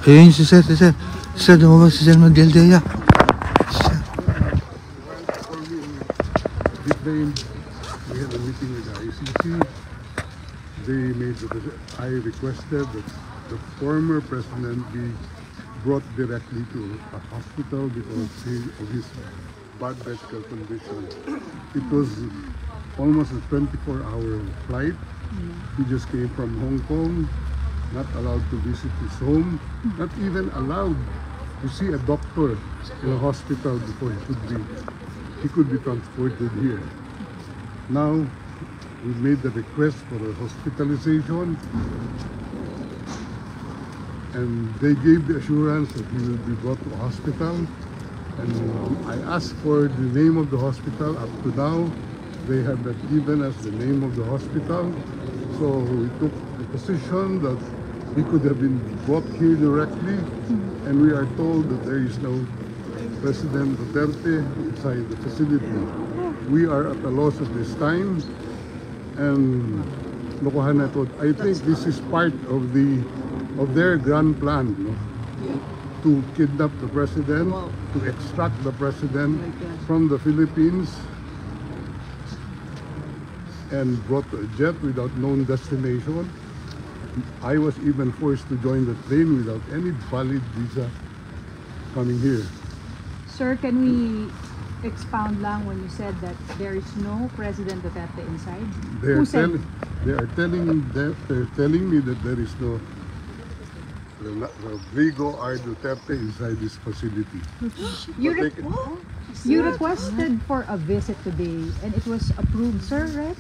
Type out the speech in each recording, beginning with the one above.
Ayun si Sir, si Sir. Sir, lumabas si Sir Magdaldea. We had a meeting with the ICC. I requested that the former president be brought directly to a hospital because of his bad medical condition. It was almost a 24-hour flight. He just came from Hong Kong, not allowed to visit his home, not even allowed to see a doctor in a hospital before he could be transported here. Now, we made the request for a hospitalization, and they gave the assurance that he will be brought to a hospital. And I asked for the name of the hospital. Up to now, they have not given us the name of the hospital. So we took the position that he could have been brought here directly, and we are told that there is no President Duterte inside the facility. We are at a loss at this time, and lokohan na ito. I think this is part of their grand plan, no? To kidnap the president, to extract the president from the Philippines, and brought a jet without known destination. I was even forced to join the plane without any valid visa coming here. Sir, can we expound lang when you said that there is no President Duterte inside? They're telling me that there is no Rodrigo R. Duterte inside this facility. You requested for a visit today and it was approved, sir, right?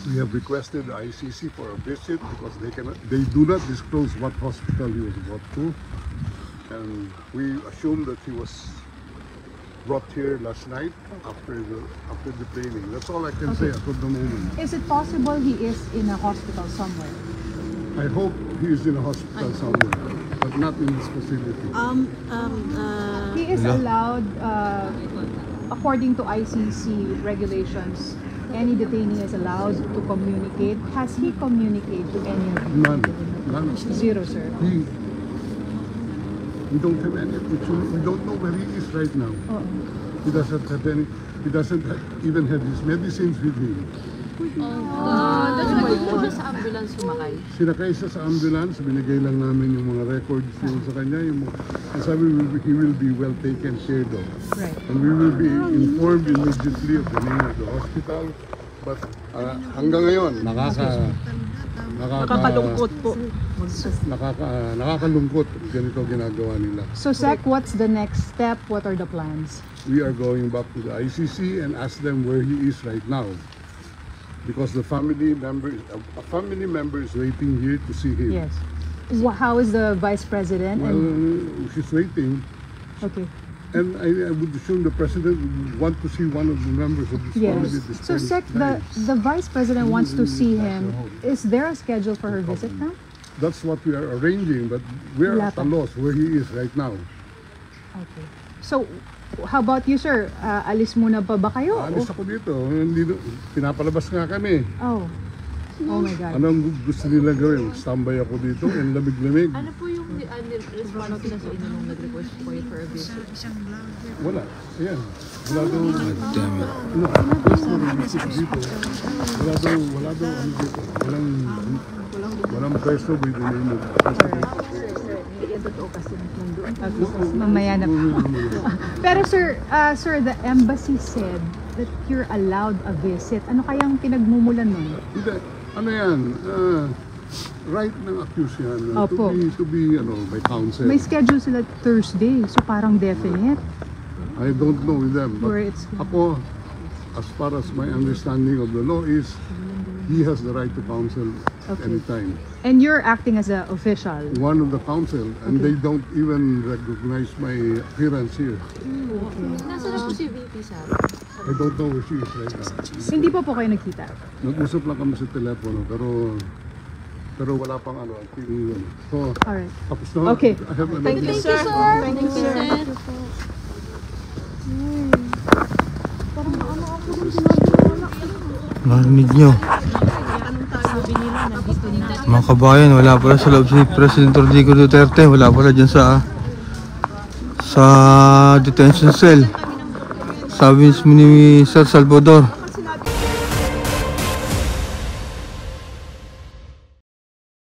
We have requested the ICC for a visit because they do not disclose what hospital he was brought to, and we assume that he was brought here last night after the training. That's all I can say at the moment. Is it possible he is in a hospital somewhere? I hope he is in a hospital somewhere, but not in this facility. He is allowed, according to ICC regulations, any detainee is allowed to communicate. Has he communicated to any of you? None. Zero, sir. We don't have any opportunity. We don't know where he is right now. He doesn't have any. He doesn't even have his medicines with him. That's why hindi siya sa ambulance sumakay. Sinakay siya sa ambulance, binigay lang namin yung mga records sa kanya. Sabi, he will be well taken care of. Right. And we will be informed immediately of the name of the hospital. But hanggang ngayon, nakakalungkot po. Nakakalungkot ganito ginagawa nila. So, Sec, what's the next step? What are the plans? We are going back to the ICC and ask them where he is right now. Because a family member is waiting here to see him. Yes. How is the Vice President? Well, she's waiting. Okay. And I would assume the President would want to see one of the members of this family. Yes. So, Sec, the Vice President wants to see him. Is there a schedule for her visit now? That's what we are arranging, but we're at a loss where he is right now. Okay. So, how about you, sir? Alis muna pa ba kayo? Alis ako dito. Pinapalabas nga kami. Oh my God. Anong gusto nila gawin? Standby ako dito, and lamig-lamig. Ano po yung response nila sa inyo nung nag-request po kayo for a visit? Wala. Ayan. Wala daw. Damn it. Wala daw ano dito. Walang preso with the name of Mamaya na. Pero sir, the embassy said that you're allowed a visit. Ano kayang pinagmumulan nun? Hindi. Ano yan? Right ng accused yan. Opo. To be by counsel. May schedule sila Thursday, so parang definite. I don't know with them. Where But it's ako, as far as my understanding of the law is, he has the right to counsel anytime. And you're acting as an official. One of the counsel, and they don't even recognize my appearance here. Nasa na po si VP Sara? I don't know where she is right now. Hindi pa po kayo nagkita? Nag-usap lang kami sa telepono, pero wala pang So, Alright. tapos na. Okay. Thank you, sir. Thank you, sir. Marinig nyo. sabi nila, nandito na. Mga kabayan, wala pala sa loob si President Rodrigo Duterte. Wala pala dyan sa detention cell. Sabi mismo ni Sir Salvador,